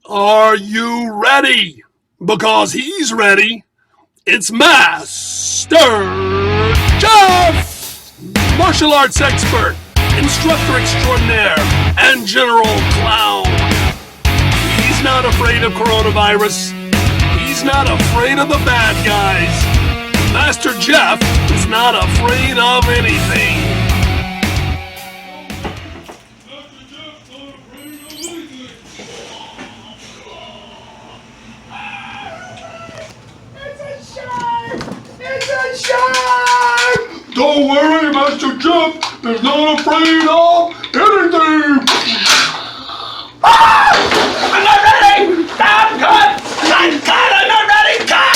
Are you ready? Because he's ready. It's Master Jeff, martial arts expert, instructor extraordinaire, and general clown. He's not afraid of coronavirus. He's not afraid of the bad guys. Master Jeff is not afraid of anything. Don't worry, Master Jeff is not afraid of anything. I'm not ready! I'm cut! I'm cut! I'm not ready! Cut!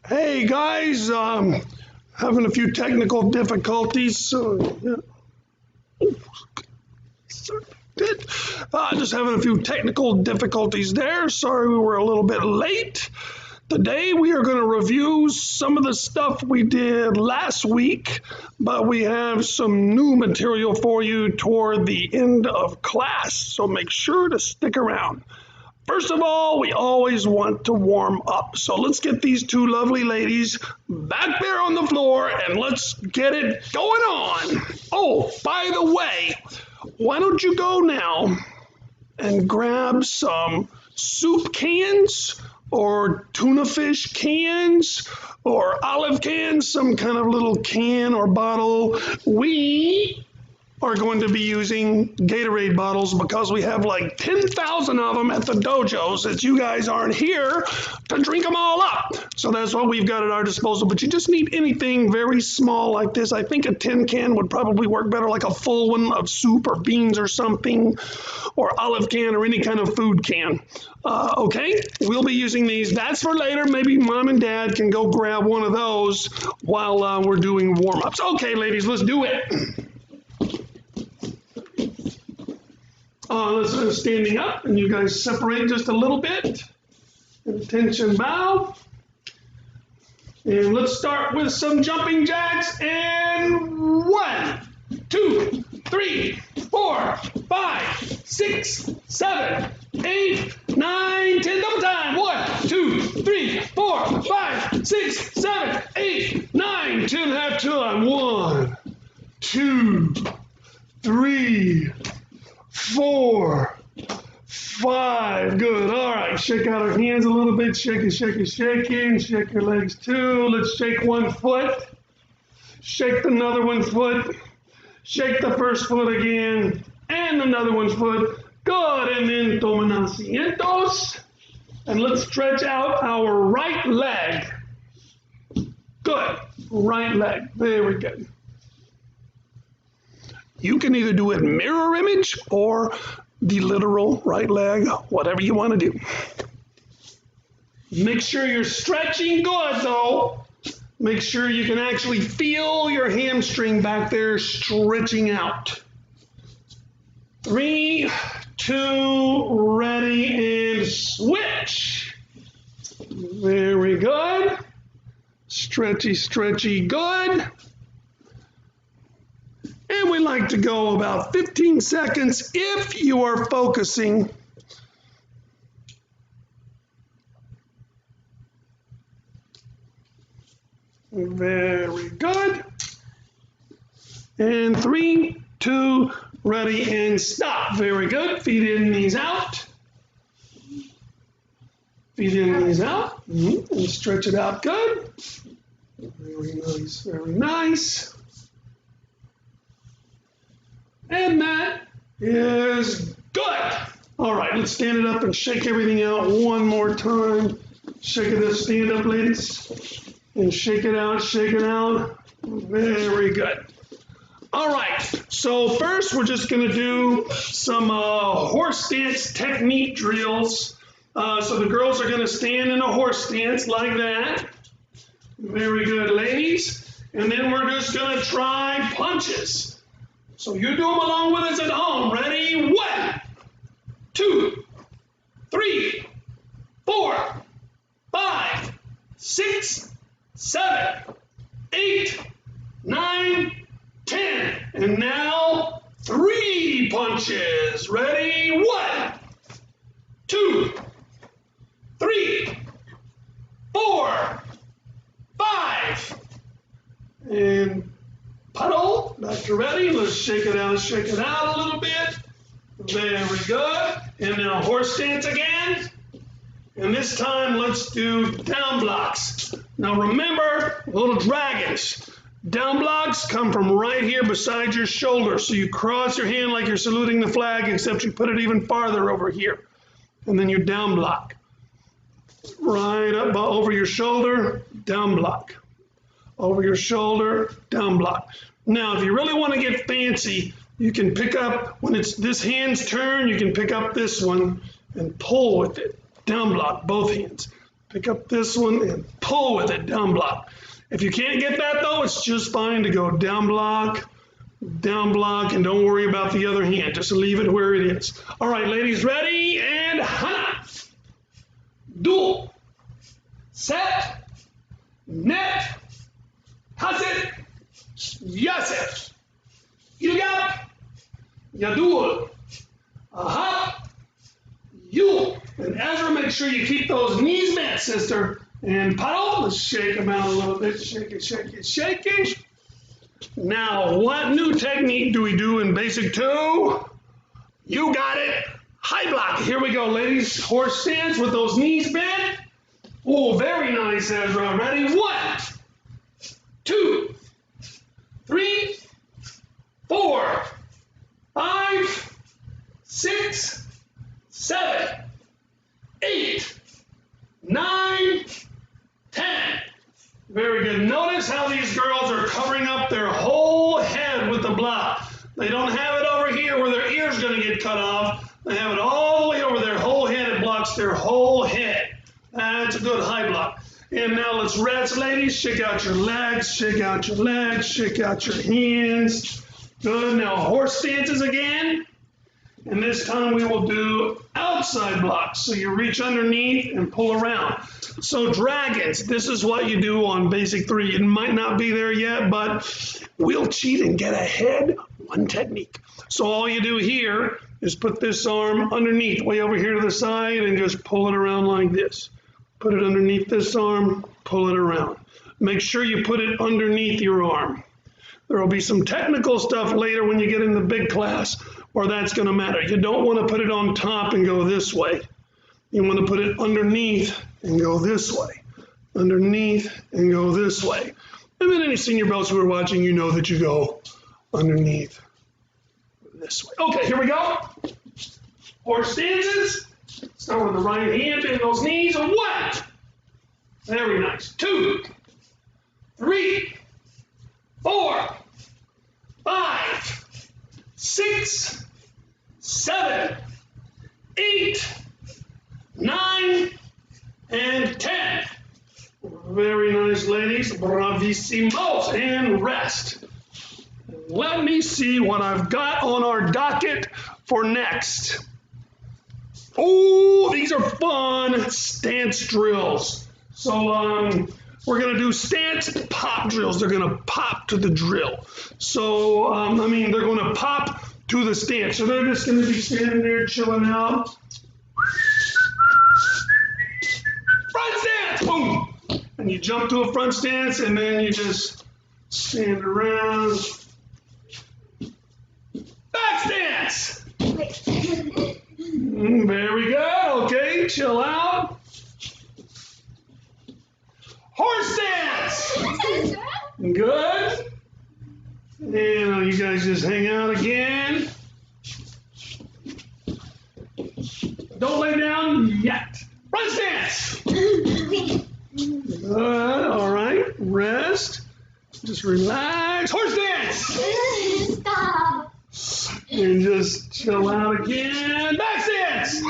Hey guys, having a few technical difficulties. Just having a few technical difficulties there. Sorry we were a little bit late. Today we are going to review some of the stuff we did last week, but we have some new material for you toward the end of class, so make sure to stick around. First of all, we always want to warm up. So let's get these two lovely ladies back there on the floor and let's get it going on. Oh, by the way, why don't you go now and grab some soup cans or tuna fish cans or olive cans, some kind of little can or bottle. We are going to be using Gatorade bottles because we have like 10,000 of them at the dojo since you guys aren't here to drink them all up. So that's what we've got at our disposal. But you just need anything very small like this. I think a tin can would probably work better, like a full one of soup or beans or something, or olive can or any kind of food can. Okay, we'll be using these. That's for later. Maybe mom and dad can go grab one of those while we're doing warm-ups. Okay, ladies, let's do it. Let's standing up, and you guys separate just a little bit. Attention, bow. And let's start with some jumping jacks. And 1, 2, 3, 4, 5, 6, 7, 8, 9, 10. Double time. 1, 2, 3, 4, 5, 6, 7, 8, 9, 10. Half time. 1, 2, 3, 4, 5. Good. All right. Shake out our hands a little bit. Shake it, shake it, shaking. Shake your legs too. Let's shake one foot. Shake another one foot. Shake the first foot again. And another one's foot. Good. And then tomen asientos. And let's stretch out our right leg. Good. Right leg. Very good. You can either do it mirror image or the literal right leg, whatever you want to do. Make sure you're stretching good though. Make sure you can actually feel your hamstring back there stretching out. 3, 2, ready, and switch. Very good. Stretchy, stretchy, good. And we like to go about 15 seconds if you are focusing. Very good. And 3, 2, ready, and stop. Very good. Feet in, knees out. Feet in, knees out. And stretch it out good. Very nice, very nice. And that is good. All right, let's stand it up and shake everything out one more time. Shake it up, stand up, ladies. And shake it out, shake it out. Very good. All right, so first we're just gonna do some horse stance technique drills. So the girls are going to stand in a horse stance like that. Very good, ladies. And then we're just going to try punches. So you do them along with us at home. Ready? 1, 2, 3, 4, 5, 6, 7, 8, 9, 10. And now 3 punches. Ready? 1, 2, 3, 4, 5. And puddle. Back to ready. Let's shake it out a little bit. Very good. And now horse stance again. And this time let's do down blocks. Now remember, little dragons. Down blocks come from right here beside your shoulder. So you cross your hand like you're saluting the flag, except you put it even farther over here. And then you down block. Right up over your shoulder, down block. Over your shoulder, down block. Now, if you really want to get fancy, you can pick up, when it's this hand's turn, you can pick up this one and pull with it. Down block, both hands. Pick up this one and pull with it, down block. If you can't get that though, it's just fine to go down block, and don't worry about the other hand. Just leave it where it is. All right, ladies, ready? And hana. Duel. Set. Net. Hasit. Yaset. Ilgap. Yadul. Aha. You. And Ezra, make sure you keep those knees bent, sister. And paddle. Let's shake them out a little bit. Shake it, shake it, shake it. Now, what new technique do we do in Basic 2? You got it. High block. Here we go, ladies. Horse stance with those knees bent. Oh, very nice, Ezra. Ready? 1, 2, 3, 4, 5, 6, 7, 8, 9, 10. Very good. Notice how these girls are covering up their whole head with the block. They don't have it over here where their ear's going to get cut off. They have it all the way over their whole head. It blocks their whole head. That's a good high block. And now let's rest, ladies. Shake out your legs, shake out your legs, shake out your hands. Good. Now horse stances again. And this time we will do outside blocks. So you reach underneath and pull around. So dragons, this is what you do on Basic 3. It might not be there yet, but we'll cheat and get ahead. One technique. So all you do here is put this arm underneath, way over here to the side, and just pull it around like this. Put it underneath this arm, pull it around. Make sure you put it underneath your arm. There will be some technical stuff later when you get in the big class where that's going to matter. You don't want to put it on top and go this way. You want to put it underneath and go this way. Underneath and go this way. And then any senior belts who are watching, you know that you go underneath this way. Okay, here we go. Horse stances. Start with the right hand, bend those knees. 1. Very nice. 2, 3, 4, 5, 6, 7, 8, 9, and 10. Very nice, ladies. Bravissimos. And rest. Let me see what I've got on our docket for next. Oh, these are fun stance drills. So we're going to do stance pop drills. They're going to pop to the drill. So, they're going to pop to the stance. So they're just going to be standing there chilling out. Front stance, boom. And you jump to a front stance, and then you just stand around. Back stance. Very good. Okay, chill out. Horse stance. Good. And you guys just hang out again. Don't lay down yet. Front stance. Good. All right. Rest. Just relax. Horse stance. Stop. And just chill out again. Back stance.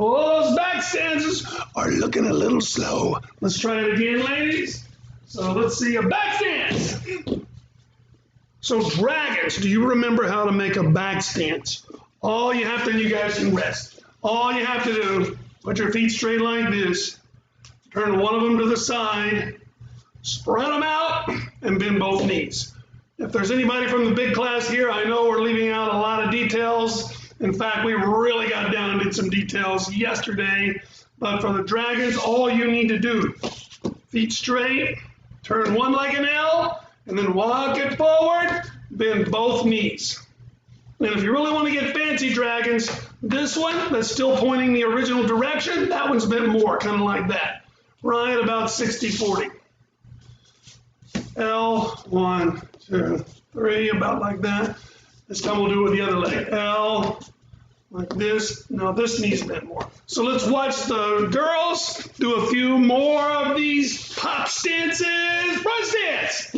Oh, those back stances are looking a little slow. Let's try it again, ladies. So let's see a back stance. So dragons, do you remember how to make a back stance? All you have to do, you guys can rest. All you have to do, put your feet straight like this, turn one of them to the side, spread them out, and bend both knees. If there's anybody from the big class here, I know we're leaving out a lot of details. In fact, we really got down and did some details yesterday. But for the dragons, all you need to do, feet straight, turn one like an L, and then walk it forward, bend both knees. And if you really want to get fancy, dragons, this one that's still pointing the original direction, that one's bent more, kind of like that. Right about 60-40. L, 1, 2, 3, about like that. This time we'll do it with the other leg. L, like this. Now this knee's bent more. So let's watch the girls do a few more of these pop stances. Front stance.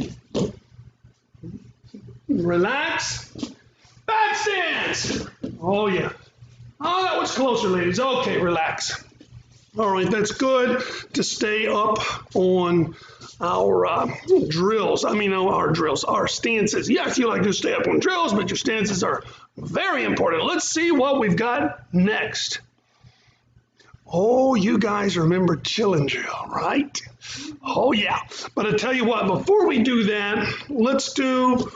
Relax. Back stance. Oh, yeah. Oh, that was closer, ladies. Okay, relax. All right, that's good to stay up on our drills. Our stances. Yes, you like to stay up on drills, but your stances are very important. Let's see what we've got next. Oh, you guys remember chillin' drill, right? Oh, yeah. But I tell you what, before we do that, let's do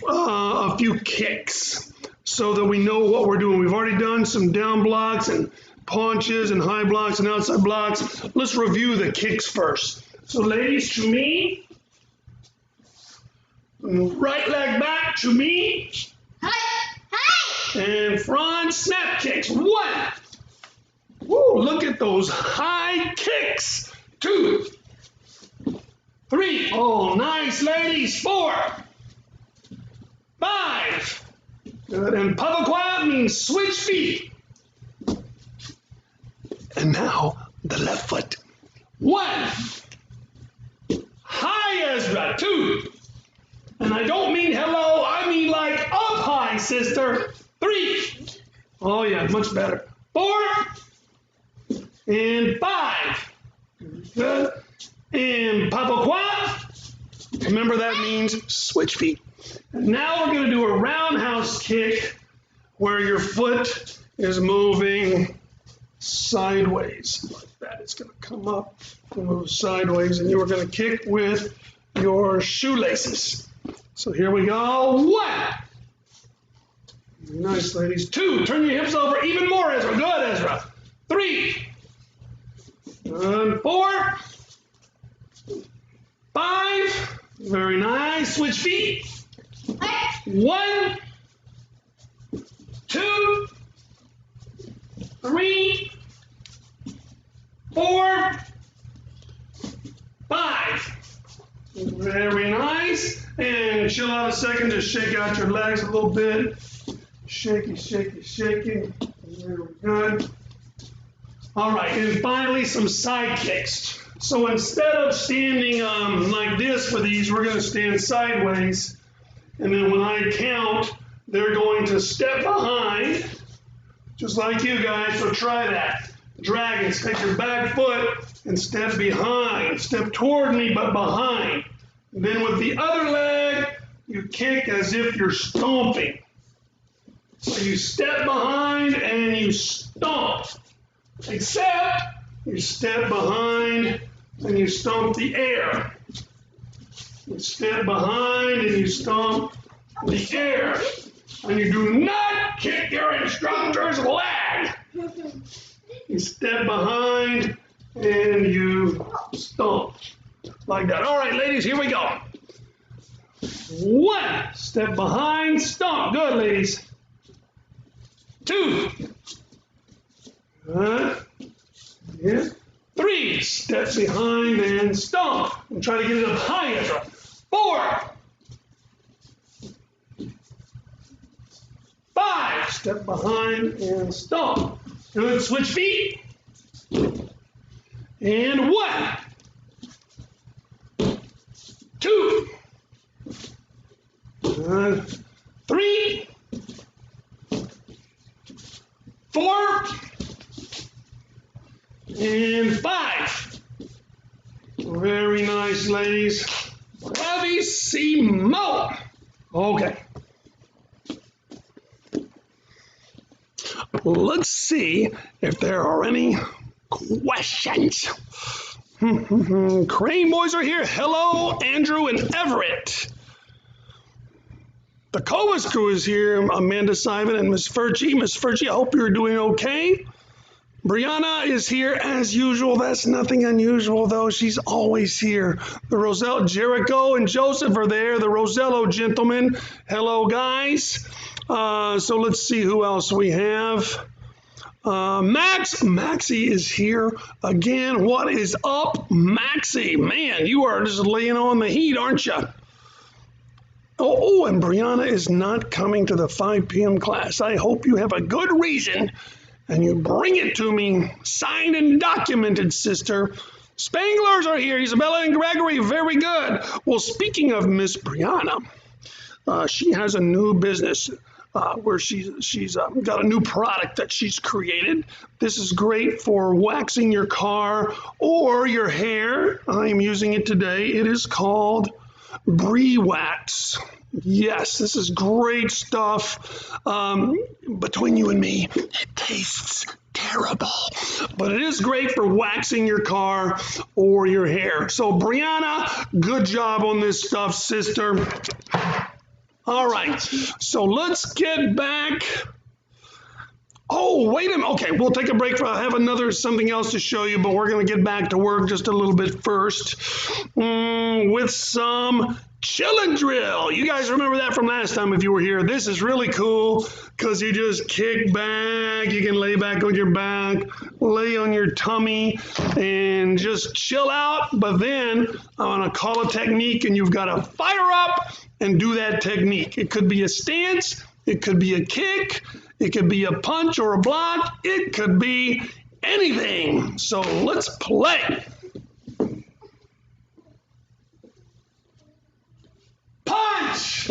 a few kicks so that we know what we're doing. We've already done some down blocks and punches and high blocks and outside blocks. Let's review the kicks first. So ladies, to me, right leg back to me, and front snap kicks. 1. Woo, look at those high kicks. 2, 3. Oh, nice, ladies. 4, 5. Good. And pavakwa means switch feet. And now the left foot. 1. High, Ezra. 2. And I don't mean hello, I mean like up high, sister. 3. Oh, yeah, much better. 4. And 5. Good. And pavakwa. Remember that means switch feet. And now we're going to do a roundhouse kick where your foot is moving sideways like that. It's going to come up and move sideways, and you are going to kick with your shoelaces. So here we go. 1. Nice, ladies. 2. Turn your hips over even more, Ezra. Good, Ezra. 3. And 4. 5. Very nice. Switch feet. 1, 2, 3, 4, 5. Very nice. And chill out a second. Just shake out your legs a little bit. Shaky, shaky, shaky. Very good. All right. And finally, some side kicks. So instead of standing like this for these, we're going to stand sideways. And then when I count, they're going to step behind, just like you guys. So try that. Dragons, take your back foot and step behind. Step toward me, but behind. And then with the other leg, you kick as if you're stomping. So you step behind and you stomp. Except you step behind and you stomp the air. You step behind and you stomp the air. And you do not kick your instructor's leg. You step behind and you stomp. Like that. All right, ladies, here we go. 1, step behind, stomp. Good, ladies. 2. Good. Yeah. 3, step behind and stomp. And try to get it up high, Ezra. 4. 5, step behind and stomp. Good, switch feet. And 1, 2, 3, 4, Very nice, ladies. Bravissimo. Okay. Let's see if there are any questions. Crane boys are here. Hello, Andrew and Everett. The Cobus crew is here. Amanda Simon and Miss Furchie. Miss Furchie, I hope you're doing okay. Brianna is here as usual. That's nothing unusual, though. She's always here. The Roselle, Jericho and Joseph are there. The Rosello gentlemen. Hello, guys. So let's see who else we have. Maxie is here again. What is up, Maxie? Man, you are just laying on the heat, aren't you? Oh, and Brianna is not coming to the 5 p.m. class. I hope you have a good reason and you bring it to me, signed and documented, sister. Spanglers are here. Isabella and Gregory, very good. Well, speaking of Miss Brianna, she has a new business where she's got a new product that she's created. This is great for waxing your car or your hair. I'm using it today. It is called Bree Wax. Yes, this is great stuff. Between you and me, it tastes terrible, but it is great for waxing your car or your hair. So Brianna, good job on this stuff, sister. All right, so let's get back. Oh, wait a minute. Okay, we'll take a break. I have something else to show you, but we're going to get back to work just a little bit first with some chill and drill. You guys remember that from last time if you were here. This is really cool because you just kick back. You can lay back on your back, lay on your tummy, and just chill out. But then I'm going to call a technique, and you've got to fire up and do that technique. It could be a stance. It could be a kick. It could be a punch or a block. It could be anything. So let's play. Punch!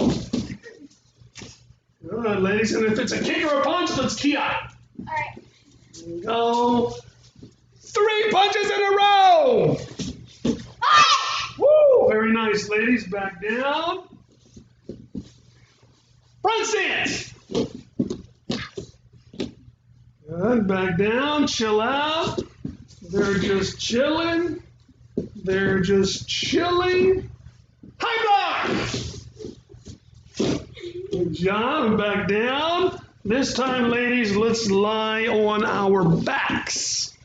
Good, ladies. And if it's a kick or a punch, let's key up. All right. Here we go. 3 punches in a row. Woo! Very nice, ladies. Back down. Front stance. Good. Back down. Chill out. They're just chilling. They're just chilling. High block. Good job. Back down. This time, ladies, let's lie on our backs.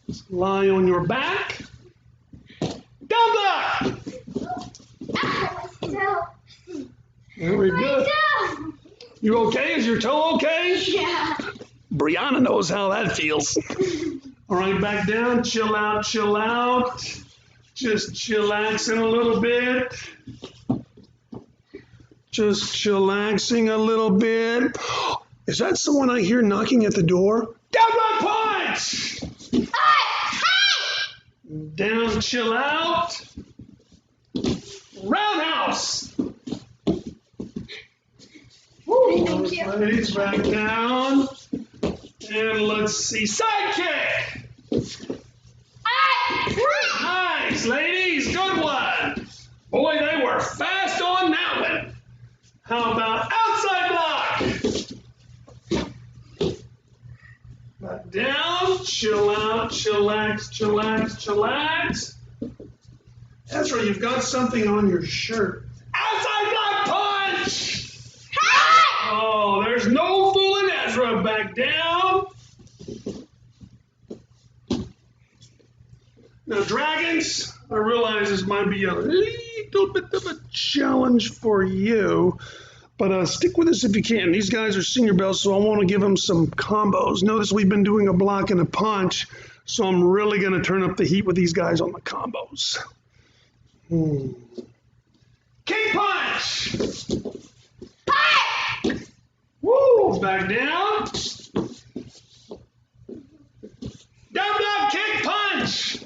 Let's lie on your back. Down block. Very good. You okay? Is your toe okay? Yeah. Brianna knows how that feels. All right, back down. Chill out, chill out. Just chillaxing a little bit. Just chillaxing a little bit. Is that someone I hear knocking at the door? Down block punch! Down, chill out. Roundhouse. Woo, Thank you. ladies, back down. And let's see, side kick. Nice, ladies, good one. Boy, they were fast on that one. How about outside block? Back down, chill out, chillax, chillax, chillax. Ezra, you've got something on your shirt. Outside block punch! Oh, there's no fooling Ezra. Back down. Now, dragons, I realize this might be a little bit of a challenge for you, but stick with us if you can. These guys are senior belts, so I want to give them some combos. Notice we've been doing a block and a punch, so I'm really going to turn up the heat with these guys on the combos. Kick punch! Woo! Back down. Down block kick punch!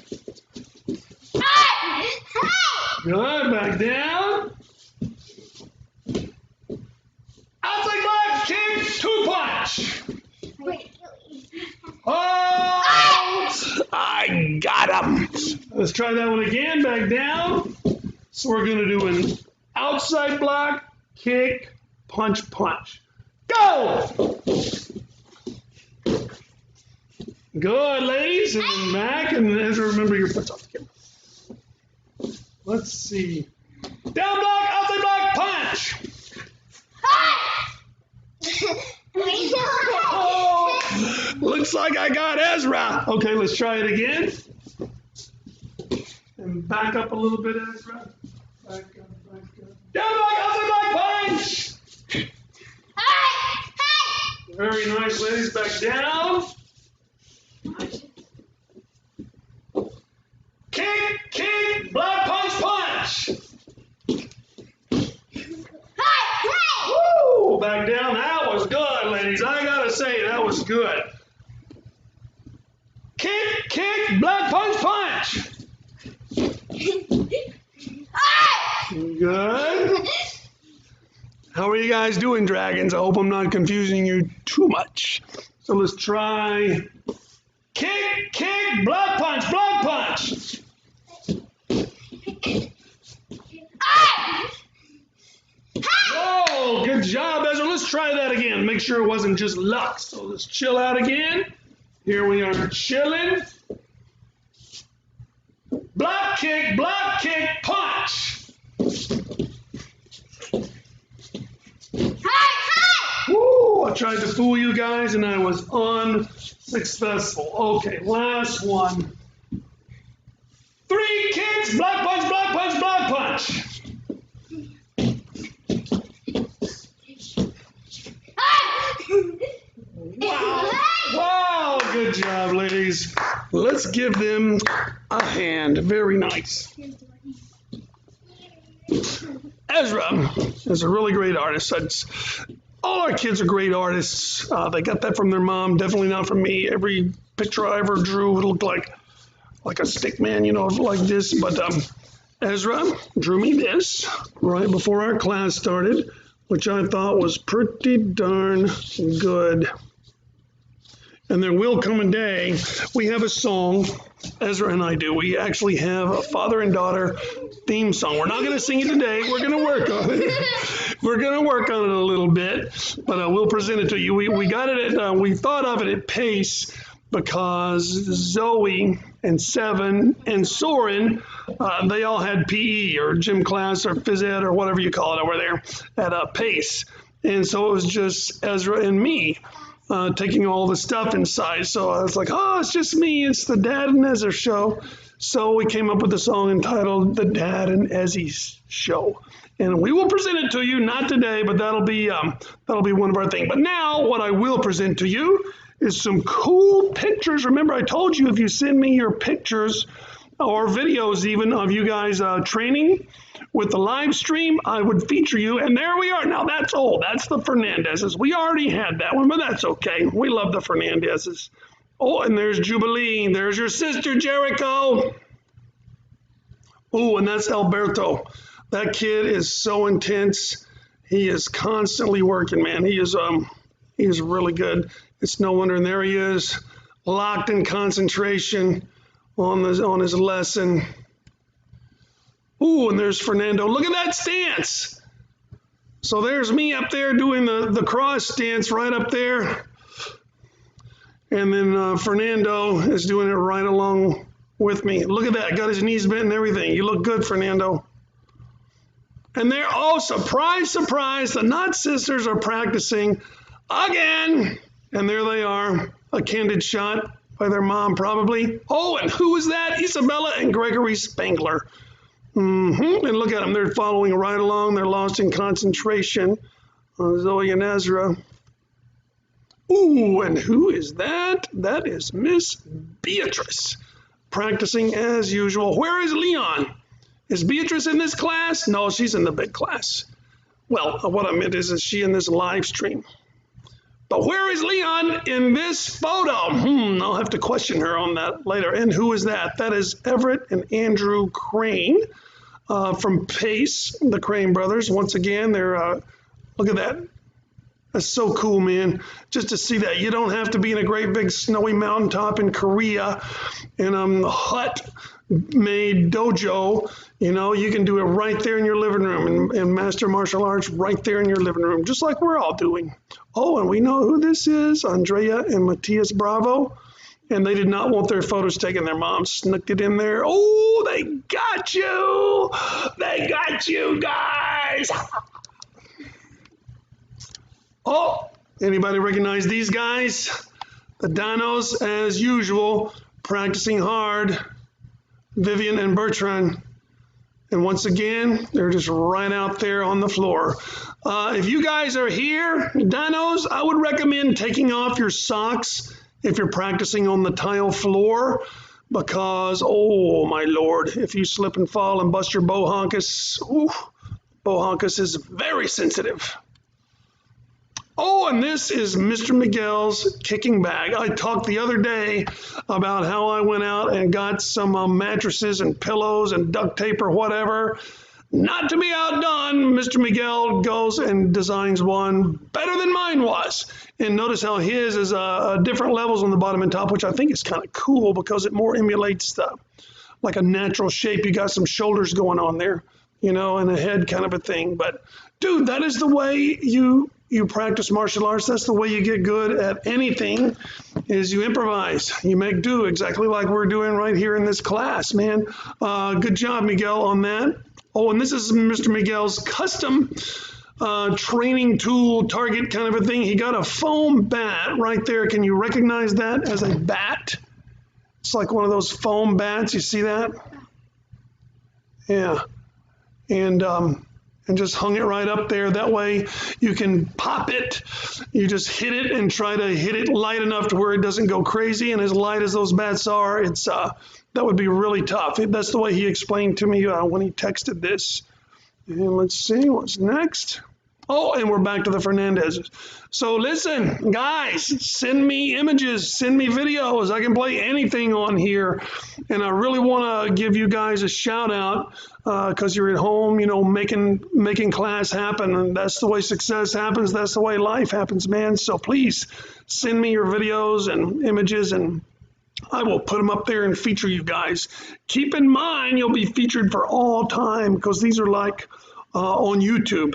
Good, back down. Outside block kick, 2 punch. Wait. Oh! I I got him. Let's try that one again. Back down. So we're going to do an outside block, kick, punch, punch. Go! Good, ladies. And then back. And Ezra, remember your foot's off the camera. Let's see. Down block, outside block, punch. Oh, looks like I got Ezra. Okay, let's try it again. And back up a little bit, Ezra. Back up, back up. Down block, outside block, punch. Very nice, ladies. Back down. Kick, block, punch, punch. Woo! Back down. That was good, ladies. I gotta say, that was good. Kick, block, punch, punch. Good. How are you guys doing, Dragons? I hope I'm not confusing you too much. So let's try kick, block, punch, block, punch. Whoa, good job, Ezra. Let's try that again. Make sure it wasn't just luck. So let's chill out again. Here we are chilling. Block, kick, punch. Woo, I tried to fool you guys and I was unsuccessful. Okay, last one. 3 kicks, block, punch, block, punch, block, punch. Wow, good job, ladies. Let's give them a hand. Very nice. Ezra is a really great artist. All our kids are great artists. They got that from their mom, definitely not from me. Every picture I ever drew looked like a stick man, like this. But Ezra drew me this right before our class started, which I thought was pretty darn good. And there will come a day, we have a song, Ezra and I do. We actually have a father and daughter theme song. We're not going to sing it today. We're going to work on it. We're going to work on it a little bit, but we'll present it to you. We got it at, we thought of it at Pace because Zoe and Seven and Soren, they all had PE or gym class or phys ed or whatever you call it over there at Pace. And so it was just Ezra and me. Taking all the stuff inside. So I was like, oh, it's just me. It's the Dad and Ezra show. So we came up with a song entitled The Dad and Ezzy Show. And we will present it to you, not today, but that'll be one of our things. But now what I will present to you is some cool pictures. Remember, I told you if you send me your pictures or videos even of you guys training with the live stream, I would feature you. And there we are. Now that's old. That's the Fernandezes. We already had that one, but that's okay. We love the Fernandezes. Oh, and there's Jubilee. There's your sister, Jericho. Oh, and that's Alberto. That kid is so intense. He is constantly working, man. He is really good. It's no wonder. And there he is, locked in concentration on his lesson. Ooh, and there's Fernando. Look at that stance. So there's me up there doing the cross stance right up there. And then Fernando is doing it right along with me. Look at that. Got his knees bent and everything. You look good, Fernando. And they're, oh, surprise, surprise, the Knott sisters are practicing again. And there they are, a candid shot by their mom probably. Oh, and who is that? Isabella and Gregory Spangler. And look at them. They're following right along. They're lost in concentration. Zoe and Ezra. Ooh, and who is that? That is Miss Beatrice, practicing as usual. Where is Leon? Is Beatrice in this class? No, she's in the big class. Well, what I meant is she in this live stream? But where is Leon in this photo? I'll have to question her on that later. And who is that? That is Everett and Andrew Crane from Pace, the Crane brothers. Once again, they're, look at that. That's so cool, man. Just to see that. You don't have to be in a great big snowy mountaintop in Korea in a hut-made dojo. You know, you can do it right there in your living room and master martial arts right there in your living room, just like we're all doing. Oh, and we know who this is, Andrea and Matias Bravo. And they did not want their photos taken. Their mom snuck it in there. Oh, they got you. They got you guys. Oh, anybody recognize these guys? The Dinos, as usual, practicing hard. Vivian and Bertrand. And once again, they're just right out there on the floor. If you guys are here, Dinos, I would recommend taking off your socks if you're practicing on the tile floor, because, oh my Lord, if you slip and fall and bust your bohonkus, bohonkus is very sensitive. Oh, and this is Mr. Miguel's kicking bag. I talked the other day about how I went out and got some mattresses and pillows and duct tape or whatever. Not to be outdone, Mr. Miguel goes and designs one better than mine was. And notice how his is different levels on the bottom and top, which I think is kind of cool because it more emulates like a natural shape. You got some shoulders going on there, you know, and a head kind of a thing. But dude, that is the way you practice martial arts. That's the way you get good at anything, is you improvise. You make do, exactly like we're doing right here in this class, man. Good job, Miguel, on that. Oh, and this is Mr. Miguel's custom training tool target kind of a thing. He got a foam bat right there. Can you recognize that as a bat? It's like one of those foam bats. You see that? Yeah. And just hung it right up there. That way you can pop it. You just hit it and try to hit it light enough to where it doesn't go crazy. And as light as those bats are, it's that would be really tough. That's the way he explained to me when he texted this. And let's see what's next. Oh, and we're back to the Fernandezes. So listen, guys, send me images, send me videos. I can play anything on here. And I really want to give you guys a shout out because you're at home, you know, making class happen. And that's the way success happens. That's the way life happens, man. So please send me your videos and images, and I will put them up there and feature you guys. Keep in mind, you'll be featured for all time because these are like on YouTube.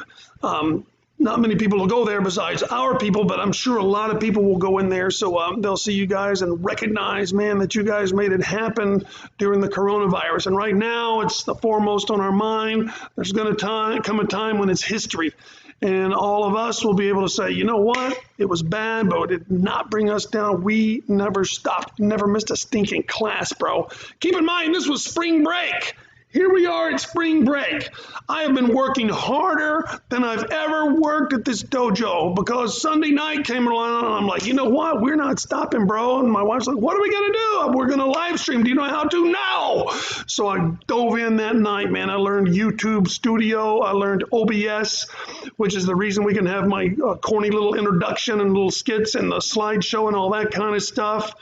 Not many people will go there besides our people, but I'm sure a lot of people will go in there. So they'll see you guys and recognize, man, that you guys made it happen during the coronavirus. And right now, it's the foremost on our mind. There's going to come a time when it's history. And all of us will be able to say, you know what? It was bad, but it did not bring us down. We never stopped, never missed a stinking class, bro. Keep in mind, this was spring break. Here we are at spring break. I have been working harder than I've ever worked at this dojo because Sunday night came along and I'm like, you know what? We're not stopping, bro. And my wife's like, what are we going to do? We're going to live stream. Do you know how to? No. So I dove in that night, man. I learned YouTube Studio. I learned OBS, which is the reason we can have my corny little introduction and little skits and the slideshow and all that kind of stuff.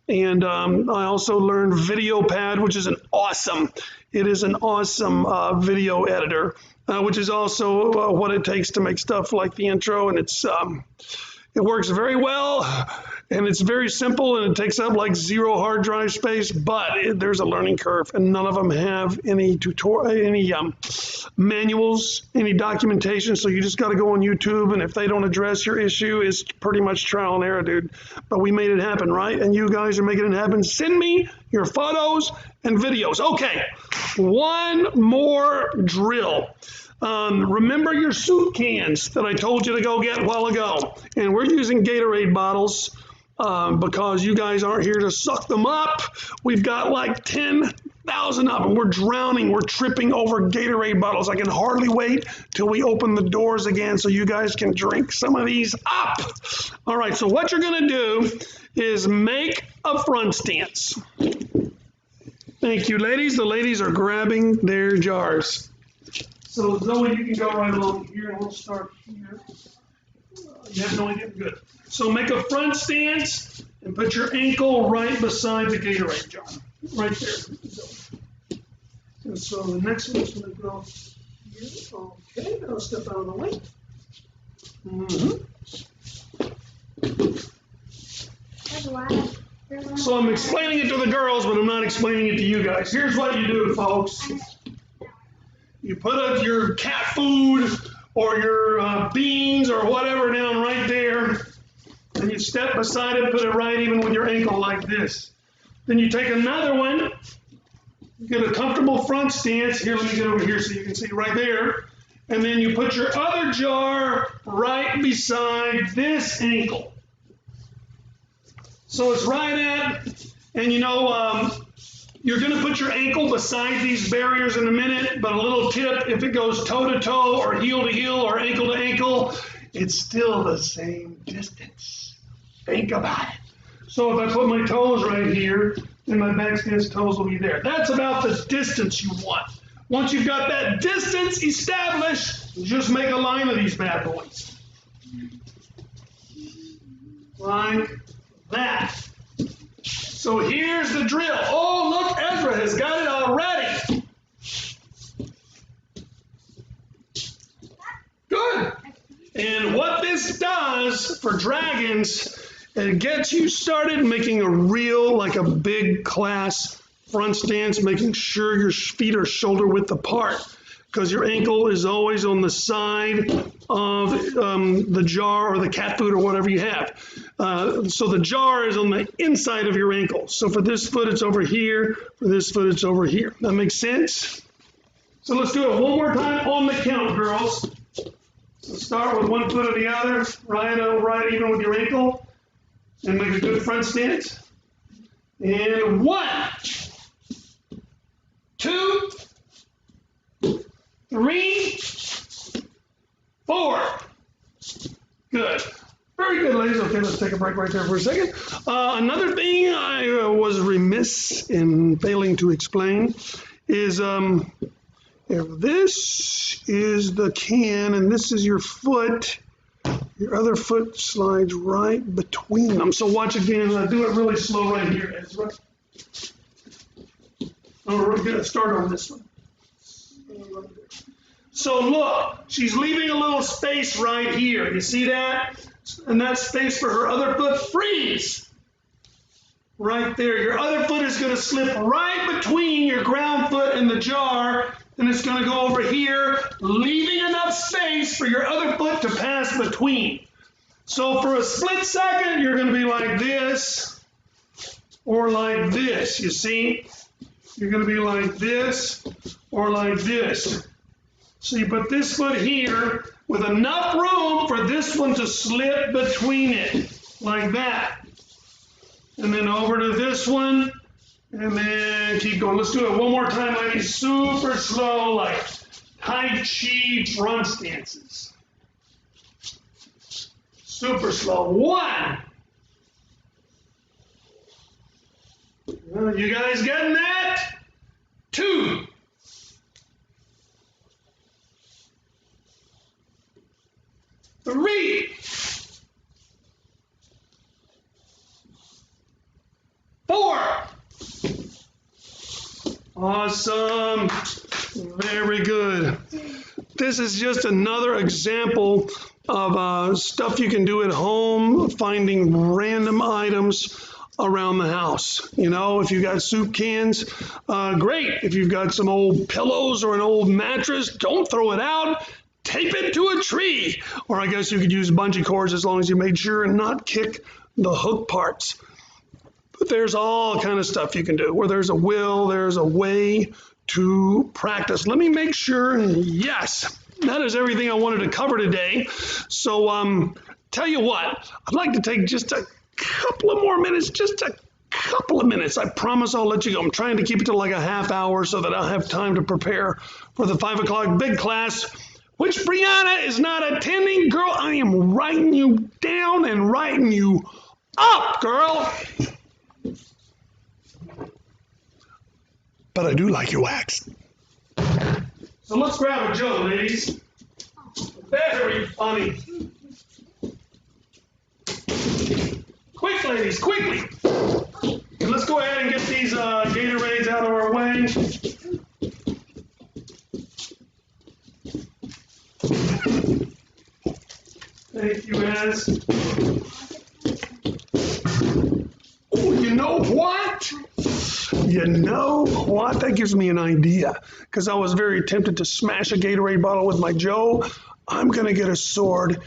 And I also learned VideoPad, which is it is an awesome video editor, which is also what it takes to make stuff like the intro. And it works very well, and it's very simple, and it takes up like 0 hard drive space, but there's a learning curve, and none of them have any manuals, any documentation. So you just got to go on YouTube, and if they don't address your issue, it's pretty much trial and error, dude. But we made it happen, right? And you guys are making it happen. Send me your photos and videos. Okay, one more drill. Remember your soup cans that I told you to go get a while ago. And we're using Gatorade bottles because you guys aren't here to suck them up. We've got like 10,000 of them. We're drowning. We're tripping over Gatorade bottles. I can hardly wait till we open the doors again so you guys can drink some of these up. All right, so what you're going to do is make a front stance. Thank you, ladies. The ladies are grabbing their jars. So Zoe, you can go right along here, and we'll start here. You have no idea? Good. So make a front stance and put your ankle right beside the Gatorade jar, right there. And so the next one's going to go here. Okay, now step out of the way. So I'm explaining it to the girls, but I'm not explaining it to you guys. Here's what you do, folks. You put your cat food or your beans or whatever down right there, and you step beside it, put it right even with your ankle like this. Then you take another one, get a comfortable front stance. Here, let me get over here so you can see right there. And then you put your other jar right beside this ankle. So it's right at, and you're going to put your ankle beside these barriers in a minute, but a little tip, if it goes toe to toe or heel to heel or ankle to ankle, it's still the same distance. Think about it. So if I put my toes right here, then my back stance toes will be there. That's about the distance you want. Once you've got that distance established, just make a line of these bad boys. Like that. So here's the drill. Oh, look, Ezra has got it already. Good. And what this does for dragons, it gets you started making like a big class front stance, making sure your feet are shoulder width apart, because your ankle is always on the side of the jar or the cat food or whatever you have. So the jar is on the inside of your ankle. So for this foot, it's over here. For this foot, it's over here. That makes sense? So let's do it one more time on the count, girls. So start with one foot or the other, right even with your ankle, and make a good front stance. And 1, 2, 3, 4. Good. Very good, ladies. Okay, let's take a break right there for a second. Another thing I was remiss in failing to explain is if this is the can and this is your foot, your other foot slides right between them. So watch again. I do it really slow right here, Ezra. We're going to start on this one. So look, she's leaving a little space right here. You see that? And that space for her other foot, freeze. Right there. Your other foot is going to slip right between your ground foot and the jar, and it's going to go over here, leaving enough space for your other foot to pass between. So for a split second, you're going to be like this or like this. You see? You're going to be like this or like this. So you put this foot here with enough room for this one to slip between it, like that. And then over to this one, and then keep going. Let's do it one more time, ladies. Super slow, like Tai Chi front stances. Super slow. 1. You guys getting that? 2. 3. 4. Awesome. Very good. This is just another example of stuff you can do at home, finding random items around the house. If you've got soup cans, great. If you've got some old pillows or an old mattress, don't throw it out. Tape it to a tree. Or I guess you could use bungee cords as long as you made sure and not kick the hook parts. But there's all kind of stuff you can do. Where there's a will, there's a way to practice. Let me make sure. Yes, that is everything I wanted to cover today. So tell you what, I'd like to take just a couple of more minutes, just a couple of minutes. I promise I'll let you go. I'm trying to keep it to like a half hour so that I'll have time to prepare for the 5 o'clock big class, which Brianna is not attending. Girl, I am writing you down and writing you up, girl. But I do like your wax. So let's grab a joke, ladies. Very funny. Quick, ladies, quickly. And let's go ahead and get these Gatorades out of our way. Thank you, Ez. You know what? That gives me an idea. Because I was very tempted to smash a Gatorade bottle with my Joe. I'm going to get a sword.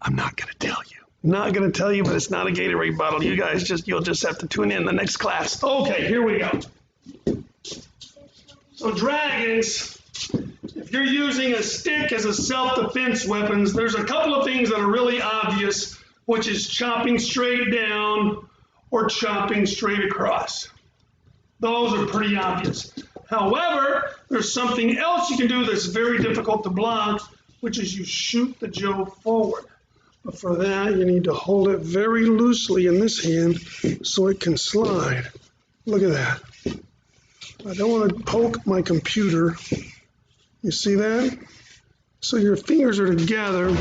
I'm not going to tell you. Not going to tell you, but it's not a Gatorade bottle. You guys you'll just have to tune in the next class. Okay, here we go. So dragons, if you're using a stick as a self-defense weapon, there's a couple of things that are really obvious, which is chopping straight down or chopping straight across. Those are pretty obvious. However, there's something else you can do that's very difficult to block, which is you shoot the Joe forward. But for that, you need to hold it very loosely in this hand so it can slide. Look at that. I don't want to poke my computer. You see that? So your fingers are together,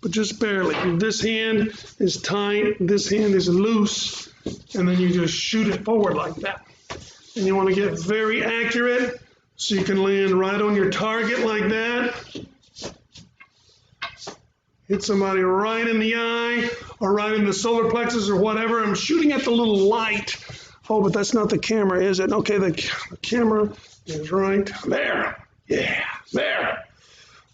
but just barely. This hand is tight, this hand is loose, and then you just shoot it forward like that. And you want to get very accurate so you can land right on your target like that. Hit somebody right in the eye or right in the solar plexus or whatever. I'm shooting at the little light. Oh, but that's not the camera, is it? Okay, the camera is right there. Yeah, there.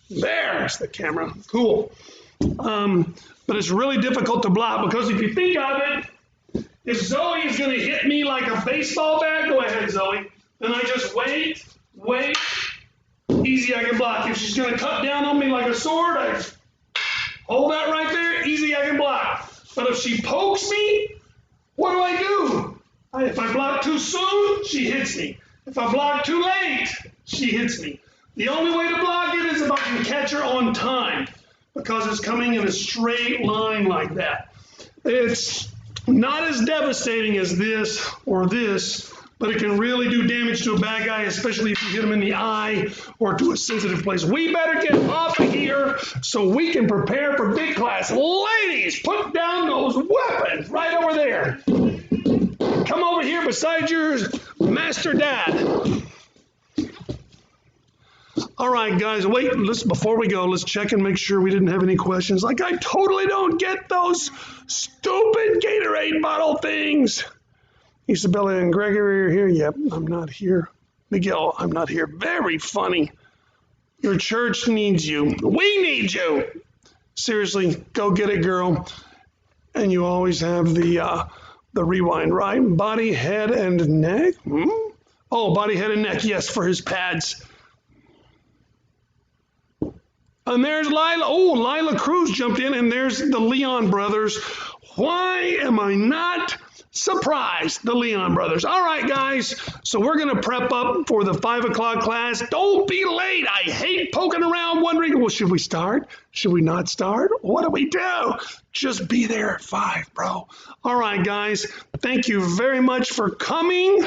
There's the camera. Cool. But it's really difficult to block because if you think of it, if Zoe is going to hit me like a baseball bat, go ahead, Zoe. Then I just wait. Easy, I can block. If she's going to cut down on me like a sword, I hold that right there. Easy, I can block. But if she pokes me, what do? If I block too soon, she hits me. If I block too late, she hits me. The only way to block it is if I can catch her on time because it's coming in a straight line like that. It's not as devastating as this or this, but it can really do damage to a bad guy, especially if you hit him in the eye or to a sensitive place. We better get off of here so we can prepare for big class. Ladies, put down those weapons right over there. Come over here beside your master dad. All right, guys, wait, before we go, let's check and make sure we didn't have any questions. Like, I totally don't get those stupid Gatorade bottle things. Isabella and Gregory are here. Yep, I'm not here. Miguel, I'm not here. Very funny. Your church needs you. We need you. Seriously, go get it, girl. And you always have the rewind, right? Body, head, and neck? Oh, body, head, and neck. Yes, for his pads. And there's Lila. Oh, Lila Cruz jumped in, and there's the Leon brothers. Why am I not surprised? The Leon brothers. All right, guys. So we're going to prep up for the 5 o'clock class. Don't be late. I hate poking around wondering, well, should we start? Should we not start? What do we do? Just be there at 5, bro. All right, guys. Thank you very much for coming,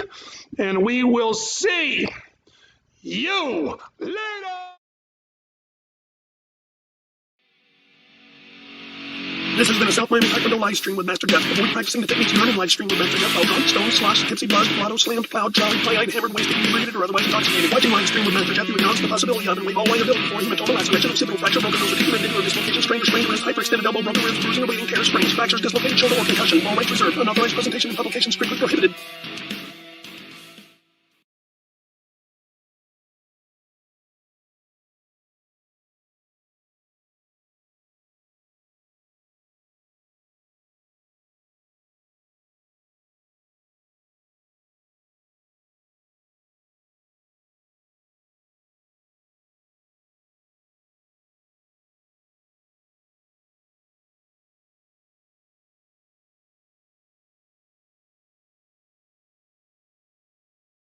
and we will see you later. This has been a South Miami Taekwondo live stream with Master Jeff. Avoid practicing the techniques during live stream with Master Jeff. Gone, stoned, sloshed, tipsy, buzzed, blotto, slammed, plowed, jolly, play-eyed, hammered, wasted, inebriated, or otherwise intoxicated. Watching live stream with Master Jeff, you acknowledge the possibility of and waive all liability for hematoma, laceration, occipital fracture, broken nose, acute or dislocation, strained wrist, hyperextended elbow, broken ribs, bruising, or bleeding, tears, sprains, fractures, dislocated shoulder, or concussion. All rights reserved. Unauthorized presentation and publication strictly prohibited.